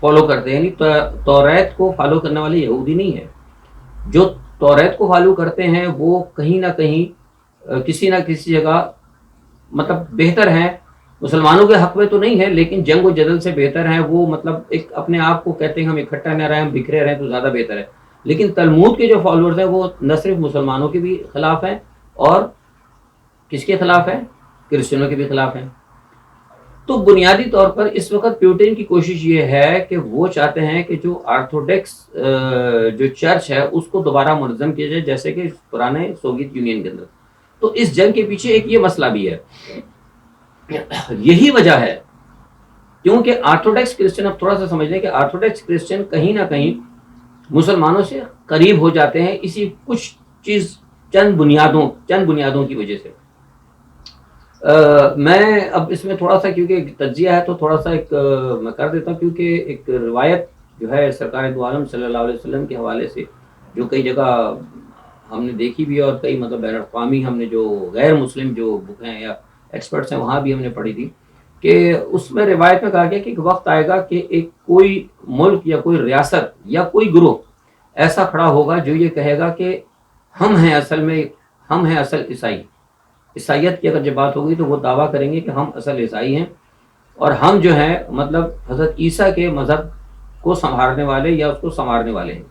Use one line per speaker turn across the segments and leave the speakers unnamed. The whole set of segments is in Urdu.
فالو کرتے ہیں، یعنی توریت کو فالو کرنے والے یہودی نہیں ہیں. جو توریت کو فالو کرتے ہیں وہ کہیں نہ کہیں کسی نہ کسی جگہ مطلب بہتر ہیں. مسلمانوں کے حق میں تو نہیں ہے لیکن جنگ و جدل سے بہتر ہیں وہ. مطلب ایک اپنے آپ کو کہتے ہیں ہم اکٹھا نہ رہیں، ہم بکھرے رہیں تو زیادہ بہتر ہے. لیکن تلمود کے جو فالوورز ہیں وہ نہ صرف مسلمانوں کے بھی خلاف ہیں اور کس کے خلاف ہیں؟ کرسچنوں کے بھی خلاف ہیں. تو بنیادی طور پر اس وقت پیوٹن کی کوشش یہ ہے کہ وہ چاہتے ہیں کہ جو آرتھوڈکس جو چرچ ہے اس کو دوبارہ منظم کیا جائے جیسے کہ پرانے سوویت یونین کے اندر. تو اس جنگ کے پیچھے ایک یہ مسئلہ بھی ہے. یہی وجہ ہے کیونکہ آرتھوڈکس کرسچن، اب تھوڑا سا سمجھ لیں کہ آرتھوڈکس کرسچن کہیں نہ کہیں مسلمانوں سے قریب ہو جاتے ہیں اسی کچھ چیز چند بنیادوں کی وجہ سے. میں اب اس میں تھوڑا سا کیونکہ تجزیہ ہے تو تھوڑا سا ایک میں کر دیتا ہوں، کیونکہ ایک روایت جو ہے سرکار دو عالم صلی اللہ علیہ وسلم کے حوالے سے جو کئی جگہ ہم نے دیکھی بھی اور کئی مطلب بین الاقوامی ہم نے جو غیر مسلم جو بک ہیں یا ایکسپرٹس ہیں وہاں بھی ہم نے پڑھی تھی کہ اس میں روایت میں کہا گیا کہ ایک وقت آئے گا کہ ایک کوئی ملک یا کوئی ریاست یا کوئی گروہ ایسا کھڑا ہوگا جو یہ کہے گا کہ ہم ہیں اصل عیسائی. عیسائیت کی اگر جب بات ہوگی تو وہ دعویٰ کریں گے کہ ہم اصل عیسائی ہیں اور ہم جو ہیں مطلب حضرت عیسیٰ کے مذہب کو سنبھالنے والے یا اس کو سنوارنے والے ہیں.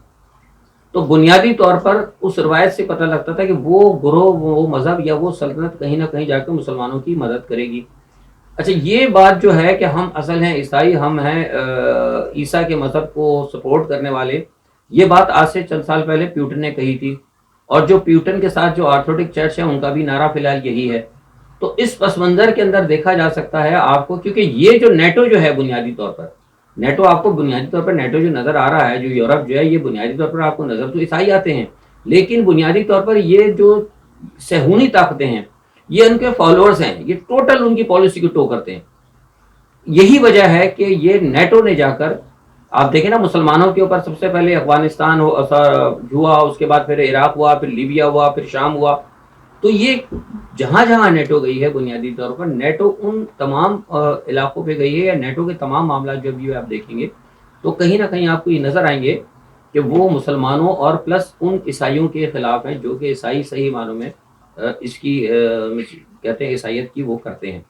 تو بنیادی طور پر اس روایت سے پتہ لگتا تھا کہ وہ گروہ وہ مذہب یا وہ سلطنت کہیں نہ کہیں جا کے مسلمانوں کی مدد کرے گی. اچھا یہ بات جو ہے کہ ہم اصل ہیں عیسائی، ہم ہیں عیسیٰ کے مذہب کو سپورٹ کرنے والے، یہ بات آج سے چند سال پہلے پیوٹن نے کہی تھی. اور جو پیوٹن کے ساتھ جو آرتھوڈک چرچ ہے ان کا بھی نعرہ فی الحال یہی ہے. تو اس پس منظر کے اندر دیکھا جا سکتا ہے آپ کو، کیونکہ یہ جو نیٹو جو ہے بنیادی طور پر نیٹو آپ کو بنیادی طور پر نیٹو جو نظر آ رہا ہے جو یورپ جو ہے یہ بنیادی طور پر آپ کو نظر تو عیسائی آتے ہیں لیکن بنیادی طور پر یہ جو صہیونی طاقتیں ہیں یہ ان کے فالوورز ہیں، یہ ٹوٹل ان کی پالیسی کو ٹو کرتے ہیں. یہی وجہ ہے کہ یہ نیٹو نے جا کر آپ دیکھیں نا مسلمانوں کے اوپر سب سے پہلے افغانستان ہوا، اس کے بعد پھر عراق ہوا، پھر لیبیا ہوا، پھر شام ہوا. تو یہ جہاں جہاں نیٹو گئی ہے بنیادی طور پر نیٹو ان تمام علاقوں پہ گئی ہے یا نیٹو کے تمام معاملات جو بھی آپ دیکھیں گے تو کہیں نہ کہیں آپ کو یہ نظر آئیں گے کہ وہ مسلمانوں اور پلس ان عیسائیوں کے خلاف ہیں جو کہ عیسائی صحیح معنوں میں اس کی کہتے ہیں عیسائیت کی وہ کرتے ہیں.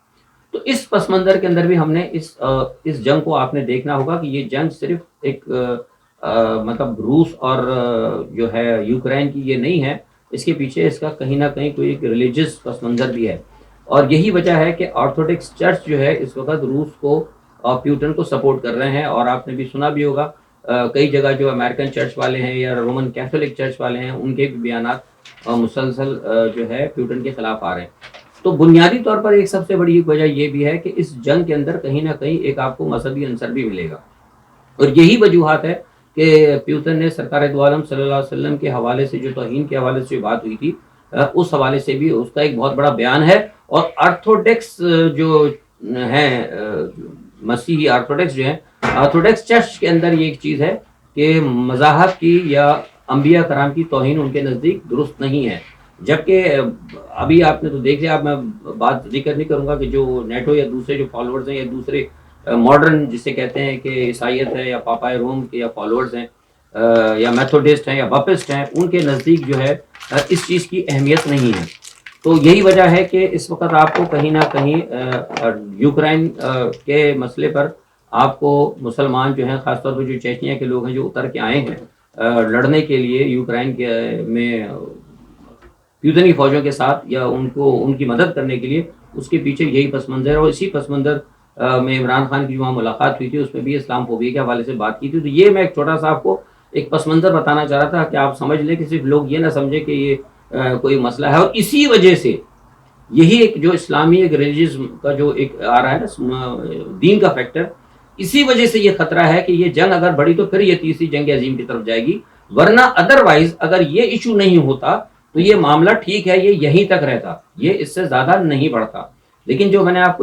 تو اس پس منظر کے اندر بھی ہم نے اس جنگ کو آپ نے دیکھنا ہوگا کہ یہ جنگ صرف ایک مطلب روس اور جو ہے یوکرین کی یہ نہیں ہے، اس کے پیچھے اس کا کہیں نہ کہیں کوئی ایک ریلیجس پس منظر بھی ہے. اور یہی وجہ ہے کہ آرتھوڈکس چرچ جو ہے اس وقت روس کو اور پیوٹن کو سپورٹ کر رہے ہیں. اور آپ نے بھی سنا بھی ہوگا کئی جگہ جو امریکن چرچ والے ہیں یا رومن کیتھولک چرچ والے ہیں ان کے بھی بیانات مسلسل جو ہے پیوٹن کے خلاف آ رہے ہیں. تو بنیادی طور پر ایک سب سے بڑی وجہ یہ بھی ہے کہ اس جنگ کے اندر کہیں نہ کہیں ایک آپ کو مذہبی عنصر بھی ملے گا. اور یہی وجوہات ہے کہ پیوٹن نے سرکار دو عالم صلی اللہ علیہ وسلم کے حوالے سے جو توہین کے حوالے سے جو بات ہوئی تھی اس حوالے سے بھی اس کا ایک بہت بڑا بیان ہے. اور آرتھوڈکس جو ہیں مسیحی آرتھوڈکس جو ہیں آرتھوڈکس چرچ کے اندر یہ ایک چیز ہے کہ مذاہب کی یا انبیاء کرام کی توہین ان کے نزدیک درست نہیں ہے. جبکہ ابھی آپ نے تو دیکھ لیا، اب میں بات ذکر نہیں کروں گا کہ جو نیٹو یا دوسرے جو فالوورز ہیں یا دوسرے ماڈرن جسے کہتے ہیں کہ عیسائیت ہے یا پاپائے روم کے یا فالوورز ہیں یا میتھوڈسٹ ہیں یا باپسٹ ہیں ان کے نزدیک جو ہے اس چیز کی اہمیت نہیں ہے. تو یہی وجہ ہے کہ اس وقت آپ کو کہیں نہ کہیں یوکرائن کے مسئلے پر آپ کو مسلمان جو ہیں خاص طور پر جو چیچنیا کے لوگ ہیں جو اتر کے آئے ہیں لڑنے کے لیے یوکرائن کے میں پیوٹن کی فوجوں کے ساتھ یا ان کی مدد کرنے کے لیے، اس کے پیچھے یہی پس منظر ہے. اور اسی پس منظر میں عمران خان کی جو وہاں ملاقات ہوئی تھی اس میں بھی اسلام فوبیا کے حوالے سے بات کی تھی. تو یہ میں ایک چھوٹا سا آپ کو ایک پس منظر بتانا چاہ رہا تھا کہ آپ سمجھ لیں کہ صرف لوگ یہ نہ سمجھے کہ یہ کوئی مسئلہ ہے. اور اسی وجہ سے یہی ایک جو اسلامی ایک ریلیجزم کا جو ایک آ رہا ہے نا دین کا فیکٹر، اسی وجہ سے یہ خطرہ ہے کہ یہ جنگ اگر بڑھی تو پھر یہ تیسری جنگ عظیم کی طرف جائے گی. ورنہ ادروائز اگر یہ ایشو نہیں ہوتا تو یہ معاملہ ٹھیک ہے، یہ یہیں تک رہتا، یہ اس سے زیادہ نہیں بڑھتا. لیکن جو میں نے آپ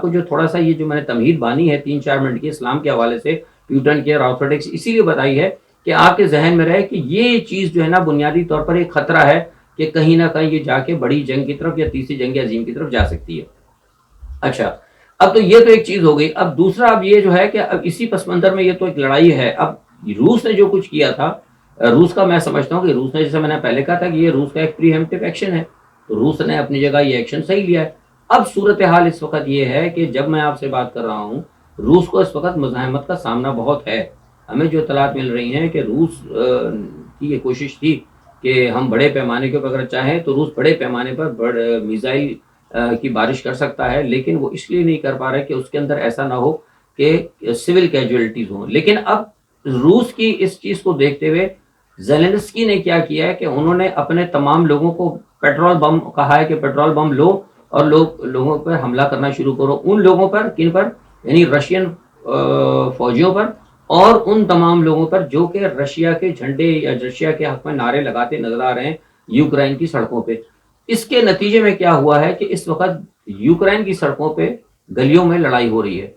کو جو تھوڑا سا یہ جو میں نے تمہید بانی ہے 3-4 منٹ کی اسلام کے حوالے سے پیوٹن کے اور آرتھوڈکس اسی لیے بتائی ہے کہ آپ کے ذہن میں رہے کہ یہ چیز جو ہے نا بنیادی طور پر ایک خطرہ ہے کہ کہیں نہ کہیں یہ جا کے بڑی جنگ کی طرف یا تیسری جنگ عظیم کی طرف جا سکتی ہے. اچھا اب تو یہ تو ایک چیز ہو گئی. اب دوسرا اب یہ جو ہے کہ اب اسی پس منظر میں یہ تو ایک لڑائی ہے. اب روس نے جو کچھ کیا تھا، روس کا میں سمجھتا ہوں کہ روس نے، جیسے میں نے پہلے کہا تھا کہ یہ روس کا ایک پری ایمپٹیو ایکشن ہے، تو روس نے اپنی جگہ یہ ایکشن صحیح لیا ہے. اب صورتحال اس وقت یہ ہے کہ جب میں آپ سے بات کر رہا ہوں، روس کو اس وقت مزاحمت کا سامنا بہت ہے. ہمیں جو اطلاعات مل رہی ہیں کہ روس کی یہ کوشش تھی کہ ہم بڑے پیمانے کے اوپر اگر چاہیں تو روس بڑے پیمانے پر میزائل کی بارش کر سکتا ہے، لیکن وہ اس لیے نہیں کر پا رہا کہ اس کے اندر ایسا نہ ہو کہ سول کیجویلٹیز ہوں. لیکن اب روس کی اس چیز کو دیکھتے ہوئے زیلنسکی نے کیا کیا ہے کہ انہوں نے اپنے تمام لوگوں کو پیٹرول بم کہا ہے کہ پیٹرول بم لو اور لوگوں پر حملہ کرنا شروع کرو. ان لوگوں پر، کن پر؟ یعنی رشین فوجیوں پر، اور ان تمام لوگوں پر جو کہ رشیا کے جھنڈے یا رشیا کے حق میں نعرے لگاتے نظر آ رہے ہیں یوکرائن کی سڑکوں پہ. اس کے نتیجے میں کیا ہوا ہے کہ اس وقت یوکرائن کی سڑکوں پہ گلیوں میں لڑائی ہو رہی ہے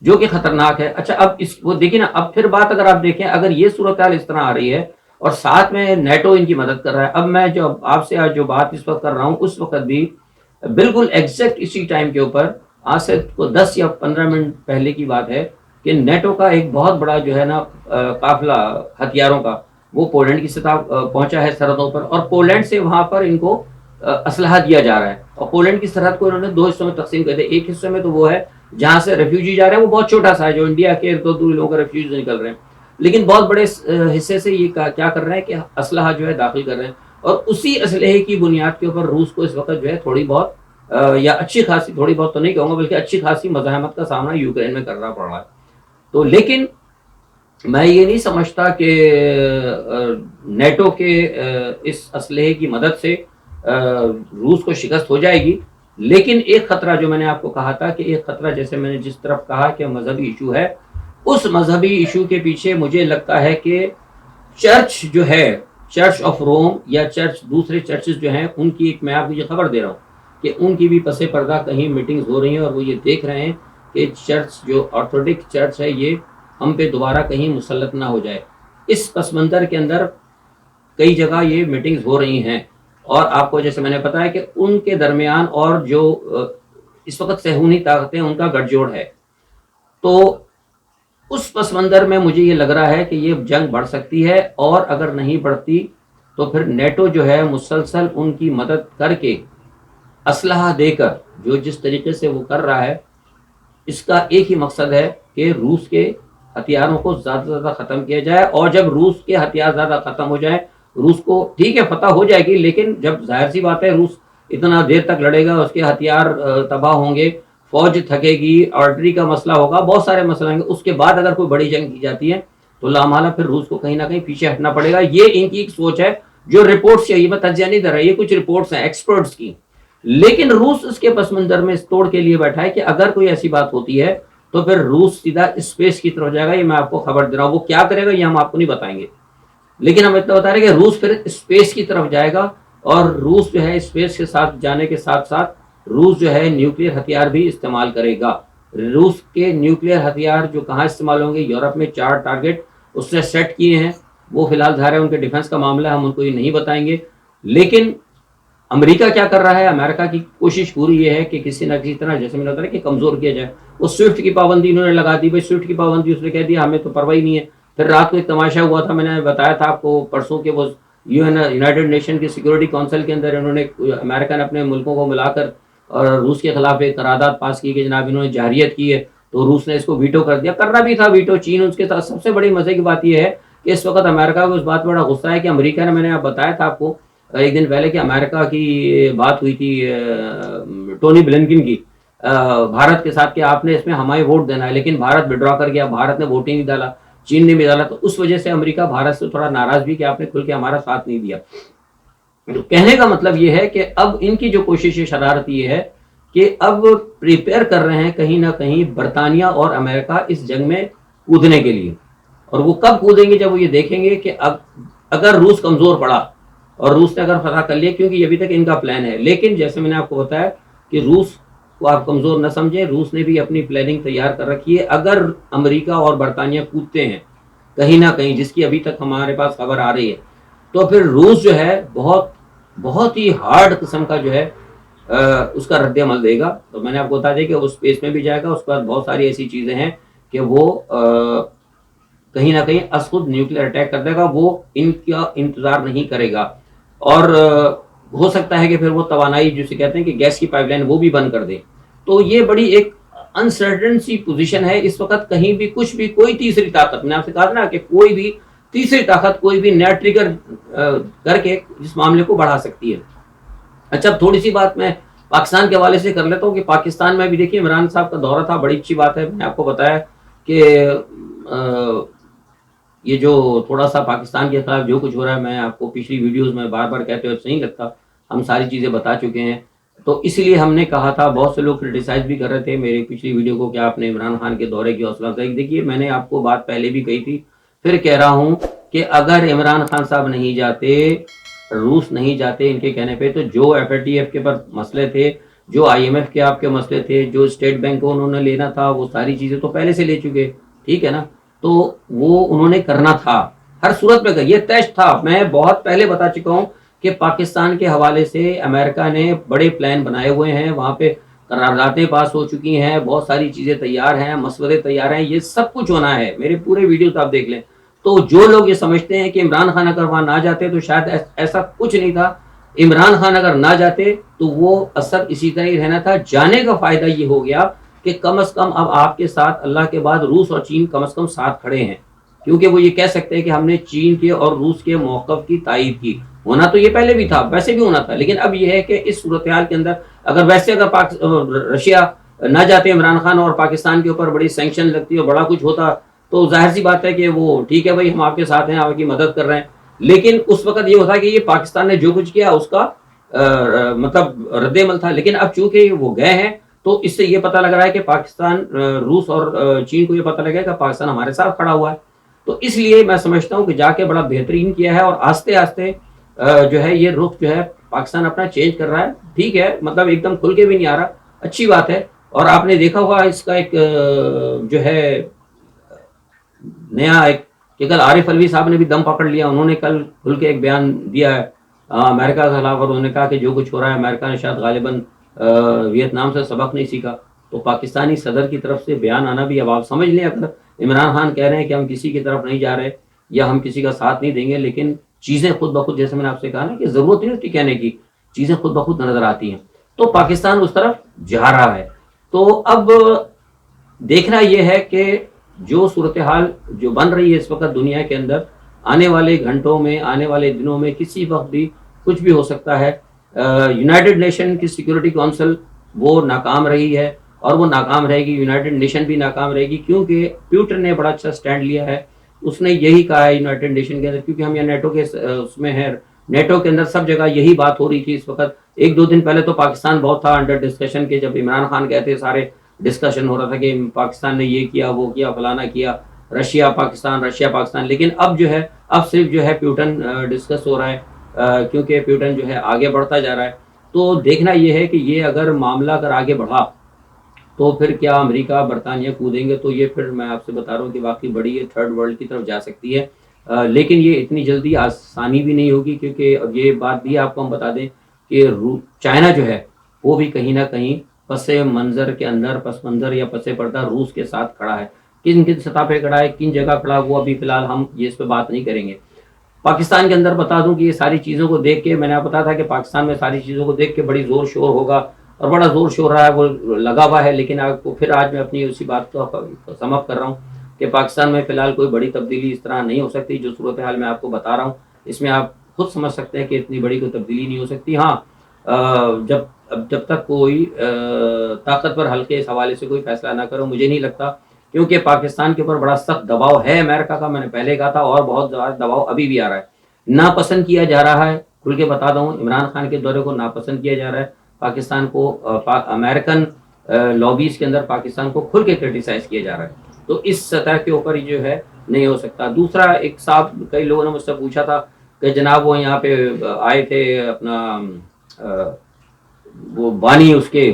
جو کہ خطرناک ہے. اچھا اب وہ دیکھیں نا، اب پھر بات اگر آپ دیکھیں، اگر یہ صورتحال اس طرح آ رہی ہے اور ساتھ میں نیٹو ان کی مدد کر رہا ہے. اب میں جو آپ سے آج جو بات اس وقت کر رہا ہوں، اس وقت بھی بالکل ایگزیکٹ اسی ٹائم کے اوپر آج سے 10 یا 15 منٹ پہلے کی بات ہے کہ نیٹو کا ایک بہت بڑا جو ہے نا قافلہ ہتھیاروں کا، وہ پولینڈ کی سطح پہنچا ہے سرحدوں پر، اور پولینڈ سے وہاں پر ان کو اسلحہ دیا جا رہا ہے. اور پولینڈ کی سرحد کو انہوں نے 2 حصوں میں تقسیم کر دیا. ایک حصے میں تو وہ ہے جہاں سے ریفیوجی جا رہے ہیں، وہ بہت چھوٹا سا ہے، جو انڈیا کے ارد گرد لوگوں کا ریفیوجی نکل رہے ہیں. لیکن بہت بڑے حصے سے یہ کیا کر رہے ہیں کہ اسلحہ جو ہے داخل کر رہے ہیں، اور اسی اسلحے کی بنیاد کے اوپر روس کو اس وقت جو ہے تھوڑی بہت یا اچھی خاصی، تھوڑی بہت تو نہیں کہوں گا بلکہ اچھی خاصی مزاحمت کا سامنا یوکرین میں کرنا پڑ رہا ہے. تو لیکن میں یہ نہیں سمجھتا کہ نیٹو کے اس اسلحے کی مدد سے روس کو شکست ہو جائے گی. لیکن ایک خطرہ جو میں نے آپ کو کہا تھا کہ ایک خطرہ، جیسے میں نے جس طرف کہا کہ مذہبی ایشو ہے، اس مذہبی ایشو کے پیچھے مجھے لگتا ہے کہ چرچ جو ہے، چرچ آف روم یا چرچ، دوسرے چرچز جو ہیں، ان کی ایک، میں آپ کو یہ خبر دے رہا ہوں کہ ان کی بھی پس پردہ کہیں میٹنگز ہو رہی ہیں، اور وہ یہ دیکھ رہے ہیں کہ چرچ جو آرتھوڈکس چرچ ہے یہ ہم پہ دوبارہ کہیں مسلط نہ ہو جائے. اس پس منظر کے اندر کئی جگہ یہ میٹنگز ہو رہی ہیں، اور آپ کو جیسے میں نے بتایا کہ ان کے درمیان اور جو اس وقت صہیونی طاقتیں، ان کا گٹھ جوڑ ہے. تو اس پس منظر میں مجھے یہ لگ رہا ہے کہ یہ جنگ بڑھ سکتی ہے، اور اگر نہیں بڑھتی تو پھر نیٹو جو ہے مسلسل ان کی مدد کر کے، اسلحہ دے کر، جو جس طریقے سے وہ کر رہا ہے، اس کا ایک ہی مقصد ہے کہ روس کے ہتھیاروں کو زیادہ سے زیادہ ختم کیا جائے. اور جب روس کے ہتھیار زیادہ ختم ہو جائیں، روس کو ٹھیک ہے فتح ہو جائے گی، لیکن جب ظاہر سی بات ہے روس اتنا دیر تک لڑے گا، اس کے ہتھیار تباہ ہوں گے، فوج تھکے گی، آرٹری کا مسئلہ ہوگا، بہت سارے مسئلے ہوں گے. اس کے بعد اگر کوئی بڑی جنگ کی جاتی ہے تو لامحالہ پھر روس کو کہیں نہ کہیں پیچھے ہٹنا پڑے گا. یہ ان کی ایک سوچ ہے جو رپورٹس چاہیے، میں تجزیہ نہیں دے رہا، یہ کچھ رپورٹس ہیں ایکسپرٹس کی. لیکن روس اس کے پس منظر میں اس توڑ کے لیے بیٹھا ہے کہ اگر کوئی ایسی بات ہوتی ہے تو پھر روس سیدھا اسپیس کی طرف جائے گا. یہ میں آپ کو خبر دے رہا ہوں. وہ کیا کرے گا یہ ہم آپ کو نہیں بتائیں گے، لیکن ہم اتنا بتا رہے ہیں کہ روس پھر اسپیس کی طرف جائے گا، اور روس جو ہے اسپیس کے ساتھ جانے کے ساتھ ساتھ روس جو ہے نیوکلیر ہتھیار بھی استعمال کرے گا. روس کے نیوکلیر ہتھیار جو کہاں استعمال ہوں گے، یورپ میں 4 ٹارگٹ اس نے سیٹ کیے ہیں. وہ فی الحال ظاہر ہے ان کے ڈیفنس کا معاملہ ہے، ہم ان کو یہ نہیں بتائیں گے. لیکن امریکہ کیا کر رہا ہے؟ امریکہ کی کوشش پوری یہ ہے کہ کسی نہ کسی طرح، جیسے میں نے بتایا کہ کمزور کیا جائے. وہ سوئفٹ کی پابندی انہوں نے لگا دی. بھائی سوئفٹ کی پابندی اس نے کہہ دیا ہمیں تو پرواہ ہی نہیں ہے. پھر رات کو ایک تماشا ہوا تھا، میں نے بتایا تھا آپ کو پرسوں کے، وہ یونائٹڈ نیشن کی سیکورٹی کونسل کے اندر انہوں نے، امریکہ نے اپنے ملکوں کو ملا کر اور روس کے خلاف ایک قرارداد پاس کی کہ جناب انہوں نے جارحیت کی ہے، تو روس نے اس کو ویٹو کر دیا. کرنا بھی تھا ویٹو، چین اس کے ساتھ. سب سے بڑی مزے کی بات یہ ہے کہ اس وقت امریکہ کو اس بات میں بڑا غصہ ہے کہ امریکہ نے، میں نے بتایا تھا آپ کو ایک دن پہلے کہ امریکہ کی بات ہوئی تھی ٹونی بلنکن کی بھارت کے ساتھ کہ آپ نے اس میں ہمیں ووٹ دینا ہے، لیکن بھارت وڈرا کر گیا، بھارت نے ووٹ ہی نہیں ڈالا، چین نے بھی ڈالا. تو اس وجہ سے امریکہ بھارت سے تھوڑا ناراض بھی کہ آپ نے کھل کے ہمارا ساتھ نہیں دیا. تو کہنے کا مطلب یہ ہے کہ اب ان کی جو کوشش شرارت یہ ہے کہ اب پریپیئر کر رہے ہیں کہیں نہ کہیں برطانیہ اور امریکہ اس جنگ میں کودنے کے لیے. اور وہ کب کودیں گے؟ جب وہ یہ دیکھیں گے کہ اب اگر روس کمزور پڑا اور روس نے اگر فتح کر لیا، کیونکہ یہ ابھی تک ان کا پلان ہے. لیکن جیسے میں نے آپ کو بتایا کہ روس کو آپ کمزور نہ سمجھیں، روس نے بھی اپنی پلاننگ تیار کر رکھی ہے. اگر امریکہ اور برطانیہ کودتے ہیں کہیں نہ کہیں، جس کی ابھی تک ہمارے پاس خبر آ رہی ہے، تو پھر روس جو ہے بہت بہت ہی ہارڈ قسم کا جو ہے اس کا رد عمل دے گا. تو میں نے آپ کو بتا دیا کہ اس اسپیس میں بھی جائے گا. اس کے بعد بہت ساری ایسی چیزیں ہیں کہ وہ کہیں نہ کہیں از خود نیوکلیر اٹیک کر دے گا. وہ ان کا انتظار نہیں کرے گا. اور ہو سکتا ہے کہ پھر وہ توانائی جسے کہتے ہیں کہ گیس کی پائپ لائن وہ بھی بند کر دے. تو یہ بڑی ایک انسرٹن سی پوزیشن ہے اس وقت. کہیں بھی کچھ بھی کوئی تیسری طاقت, میں آپ سے کہا نا کہ کوئی بھی تیسری طاقت کوئی بھی نیا ٹریگر کر کے اس معاملے کو بڑھا سکتی ہے. اچھا, تھوڑی سی بات میں پاکستان کے حوالے سے کر لیتا ہوں کہ پاکستان میں بھی دیکھیے عمران صاحب کا دورہ تھا. بڑی اچھی بات ہے. میں نے آپ کو بتایا کہ یہ جو تھوڑا سا پاکستان کے خلاف جو کچھ ہو رہا ہے, میں آپ کو پچھلی ویڈیوز میں بار بار کہتے ہوئے صحیح لگتا, ہم ساری چیزیں بتا چکے ہیں. تو اس لیے ہم نے کہا تھا, بہت سے لوگ کرٹیسائز بھی کر رہے تھے میری پچھلی ویڈیو کو کہ آپ نے عمران خان کے دورے کی حوصلہ افزائی. دیکھیے میں نے آپ کو بات پہلے بھی کہی تھی, پھر کہہ رہا ہوں کہ اگر عمران خان صاحب نہیں جاتے, روس نہیں جاتے ان کے کہنے پہ, تو جو ایف اے ٹی ایف کے پر مسئلے تھے, جو آئی ایم ایف کے آپ کے مسئلے تھے, جو اسٹیٹ بینک کو انہوں نے لینا تھا, وہ ساری چیزیں تو پہلے سے لے چکے. ٹھیک ہے نا. تو وہ انہوں نے کرنا تھا ہر صورت میں. یہ ٹیسٹ تھا. میں بہت پہلے بتا چکا ہوں کہ پاکستان کے حوالے سے امریکہ نے بڑے پلان بنائے ہوئے ہیں. وہاں پہ قراردادیں پاس ہو چکی ہیں, بہت ساری چیزیں تیار ہیں, مشورے تیار ہیں. یہ سب کچھ ہونا ہے. میرے پورے ویڈیوز آپ دیکھ لیں. تو جو لوگ یہ سمجھتے ہیں کہ عمران خان اگر وہاں نہ جاتے تو شاید ایسا کچھ نہیں تھا. عمران خان اگر نہ جاتے تو وہ اثر اسی طرح ہی رہنا تھا. جانے کا فائدہ یہ ہو گیا کہ کم از کم اب آپ کے ساتھ اللہ کے بعد روس اور چین کم از کم ساتھ کھڑے ہیں, کیونکہ وہ یہ کہہ سکتے ہیں کہ ہم نے چین کے اور روس کے موقف کی تائید کی. ہونا تو یہ پہلے بھی تھا, ویسے بھی ہونا تھا, لیکن اب یہ ہے کہ اس صورتحال کے اندر اگر ویسے رشیا نہ جاتے عمران خان اور پاکستان کے اوپر بڑی سینکشن لگتی اور بڑا کچھ ہوتا, تو ظاہر سی بات ہے کہ وہ ٹھیک ہے بھائی, ہم آپ کے ساتھ ہیں, آپ کی مدد کر رہے ہیں. لیکن اس وقت یہ ہوتا کہ یہ پاکستان نے جو کچھ کیا اس کا مطلب رد عمل تھا. لیکن اب چونکہ وہ گئے ہیں تو اس سے یہ پتہ لگ رہا ہے کہ پاکستان, روس اور چین کو یہ پتہ لگا کہ پاکستان ہمارے ساتھ کھڑا ہوا ہے. تو اس لیے میں سمجھتا ہوں کہ جا کے بڑا بہترین کیا ہے, اور آہستہ آہستہ جو ہے یہ رخ جو ہے پاکستان اپنا چینج کر رہا ہے. ٹھیک ہے, مطلب ایک دم کھل کے بھی نہیں آ رہا, اچھی بات ہے. اور آپ نے دیکھا ہوگا اس کا ایک جو ہے نیا ایک کہ کل عارف علوی صاحب نے بھی دم پکڑ لیا. انہوں نے کل کھل کے ایک بیان دیا ہے امریکہ کے خلاف, اور انہوں نے کہا کہ جو کچھ ہو رہا ہے امریکہ نے شاید غالباً ویتنام سے سبق نہیں سیکھا. تو پاکستانی صدر کی طرف سے بیان آنا بھی, اب آپ سمجھ لیں, اگر عمران خان کہہ رہے ہیں کہ ہم کسی کی طرف نہیں جا رہے یا ہم کسی کا ساتھ نہیں دیں گے, لیکن چیزیں خود بخود, جیسے میں نے آپ سے کہا نا کہ ضرورت نہیں ہوتی کہنے کی, چیزیں خود بخود نظر آتی ہیں. تو پاکستان اس طرف جا رہا ہے. تو اب دیکھنا یہ ہے کہ جو صورتحال جو بن رہی ہے اس وقت دنیا کے اندر, آنے والے گھنٹوں میں, آنے والے دنوں میں کسی وقت بھی کچھ بھی ہو سکتا ہے. یونائٹڈ نیشن کی سیکورٹی کونسل وہ ناکام رہی ہے, اور وہ ناکام رہے گی. یونائٹڈ نیشن بھی ناکام رہے گی, کیونکہ پیوٹن نے بڑا اچھا سٹینڈ لیا ہے. اس نے یہی کہا ہے یونائٹڈ نیشن کے اندر, کیونکہ ہم یہاں نیٹو کے اس میں ہیں, نیٹو کے اندر سب جگہ یہی بات ہو رہی تھی اس وقت. ایک دو دن پہلے تو پاکستان بہت تھا انڈر ڈسکشن کے, جب عمران خان گئے تھے سارے ڈسکشن ہو رہا تھا کہ پاکستان نے یہ کیا, وہ کیا, فلانا کیا, رشیا پاکستان. لیکن اب جو ہے, اب صرف جو ہے پیوٹن ڈسکس ہو رہا ہے, کیونکہ پیوٹن جو ہے آگے بڑھتا جا رہا ہے. تو دیکھنا یہ ہے کہ یہ اگر معاملہ اگر آگے بڑھا تو پھر کیا امریکہ برطانیہ کودیں گے, تو یہ پھر میں آپ سے بتا رہا ہوں کہ واقعی بڑی یہ تھرڈ ورلڈ کی طرف جا سکتی ہے. لیکن یہ اتنی جلدی آسانی بھی نہیں ہوگی, کیونکہ اب یہ بات بھی آپ کو ہم بتا دیں کہ چائنا جو ہے وہ بھی کہیں نہ کہیں پس منظر کے اندر, پس منظر یا پس پردہ روس کے ساتھ کھڑا ہے. کن کن سطح پہ کھڑا ہے, کن جگہ کھڑا, وہ ابھی فی الحال ہم یہ اس پہ بات نہیں کریں گے. پاکستان کے اندر بتا دوں کہ یہ ساری چیزوں کو دیکھ کے, میں نے بتا تھا کہ پاکستان میں ساری چیزوں کو دیکھ کے بڑی زور شور ہوگا, اور بڑا زور شور رہا ہے, وہ لگا ہوا ہے. لیکن آپ کو پھر آج میں اپنی اسی بات کو سم اپ کر رہا ہوں کہ پاکستان میں فی الحال کوئی بڑی تبدیلی اس طرح نہیں ہو سکتی. جو صورتحال میں آپ کو بتا رہا ہوں اس میں آپ خود سمجھ سکتے ہیں کہ اتنی بڑی کوئی تبدیلی نہیں ہو سکتی. ہاں, جب تک کوئی طاقتور حلقے اس حوالے سے کوئی فیصلہ نہ کرو, مجھے نہیں لگتا, کیونکہ پاکستان کے اوپر بڑا سخت دباؤ ہے امریکہ کا. میں نے پہلے کہا تھا, اور بہت زیادہ دباؤ ابھی بھی آ رہا ہے. ناپسند کیا جا رہا ہے, کھل کے بتا دوں, عمران خان کے دورے کو ناپسند کیا جا رہا ہے. پاکستان کو امریکن لابیز کے اندر پاکستان کو کھل کے کرٹیسائز کیا جا رہا ہے. تو اس سطح کے اوپر جو ہے نہیں ہو سکتا. دوسرا, ایک صاحب کئی لوگوں نے مجھ سے پوچھا تھا کہ جناب وہ یہاں پہ آئے تھے, اپنا وہ بانی اس کے,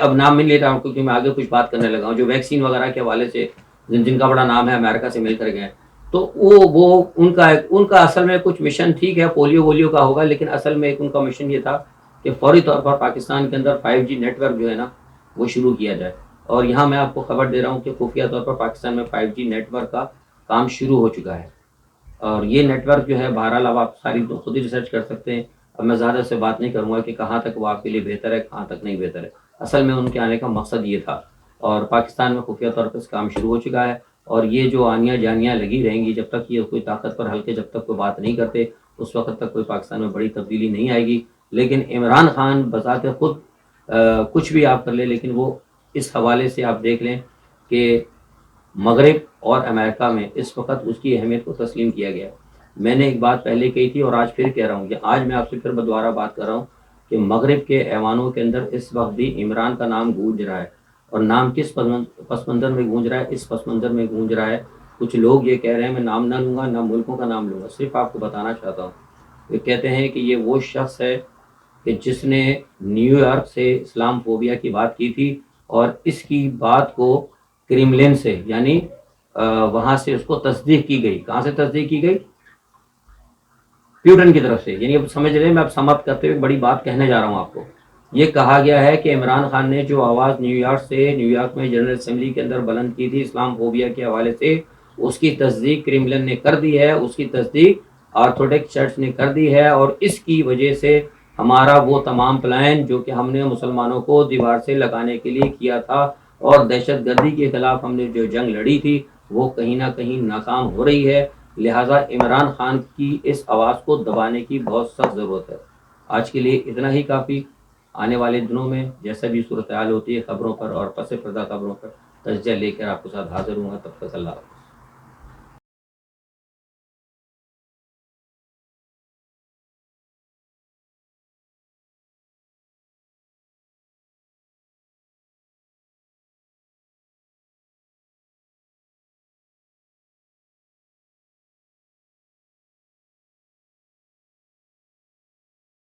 اب نام مل لیتا ہوں کیونکہ میں آگے کچھ بات کرنے لگا ہوں, جو ویکسین وغیرہ کے حوالے سے جن کا بڑا نام ہے, امریکہ سے مل کر گئے. تو وہ ان کا اصل میں کچھ مشن, ٹھیک ہے پولیو کا ہوگا, لیکن اصل میں ایک ان کا مشن یہ تھا کہ فوری طور پر پاکستان کے اندر 5G نیٹ ورک جو ہے نا وہ شروع کیا جائے. اور یہاں میں آپ کو خبر دے رہا ہوں کہ خفیہ طور پر پاکستان میں 5G نیٹ ورک کا کام شروع ہو چکا ہے. اور یہ نیٹ ورک جو ہے بہرحال اب آپ ساری تو خود ہی ریسرچ کر سکتے ہیں. اب میں زیادہ سے بات نہیں کروں گا کہ کہاں تک وہ آپ کے لیے بہتر ہے کہاں تک نہیں بہتر ہے. اصل میں ان کے آنے کا مقصد یہ تھا. اور پاکستان میں خفیہ طور پر اس کام شروع ہو چکا ہے. اور یہ جو آنیاں جانیاں لگی رہیں گی جب تک یہ کوئی طاقت پر حلقے جب تک کوئی بات نہیں کرتے اس وقت تک کوئی پاکستان میں بڑی تبدیلی نہیں آئے گی. لیکن عمران خان بذات خود کچھ بھی آپ کر لیں لیکن وہ اس حوالے سے آپ دیکھ لیں کہ مغرب اور امریکہ میں اس وقت اس کی اہمیت کو تسلیم کیا گیا. میں نے ایک بات پہلے کہی تھی اور آج پھر کہہ رہا ہوں کہ آج میں آپ سے پھر دوبارہ بات کر رہا ہوں کہ مغرب کے ایوانوں کے اندر اس وقت بھی عمران کا نام گونج رہا ہے. اور نام کس پس منظر میں گونج رہا ہے؟ اس پس منظر میں گونج رہا ہے کچھ لوگ یہ کہہ رہے ہیں میں نام نہ لوں گا نہ ملکوں کا نام لوں گا. صرف آپ کو بتانا چاہتا ہوں یہ کہتے ہیں کہ یہ وہ شخص ہے کہ جس نے نیو یارک سے اسلام فوبیا کی بات کی تھی اور اس کی بات کو کریملن سے یعنی وہاں سے اس کو تصدیق کی گئی. کہاں سے تصدیق کی گئی؟ پیوٹن کی طرف سے. یعنی اب سمجھ رہے ہیں میں اب سماپت کرتے ہوئے بڑی بات کہنے جا رہا ہوں آپ کو. یہ کہا گیا ہے کہ عمران خان نے جو آواز نیو یارک میں جنرل اسمبلی کے اندر بلند کی تھی اسلام فوبیا کے حوالے سے اس کی تصدیق کریملن نے کر دی ہے. اس کی تصدیق آرتھوڈکس چرچ نے کر دی ہے. اور اس کی وجہ سے ہمارا وہ تمام پلان جو کہ ہم نے مسلمانوں کو دیوار سے لگانے کے لیے کیا تھا اور دہشت گردی کے خلاف ہم نے جو جنگ لڑی تھی وہ کہیں نہ کہیں ناکام ہو رہی ہے. لہٰذا عمران خان کی اس آواز کو دبانے کی بہت سخت ضرورت ہے. آج کے لیے اتنا ہی کافی. آنے والے دنوں میں جیسا بھی صورتحال ہوتی ہے خبروں پر اور پس پردہ خبروں پر تجزیہ لے کر آپ کے ساتھ حاضر ہوں گا. تب تک اللہ حافظ.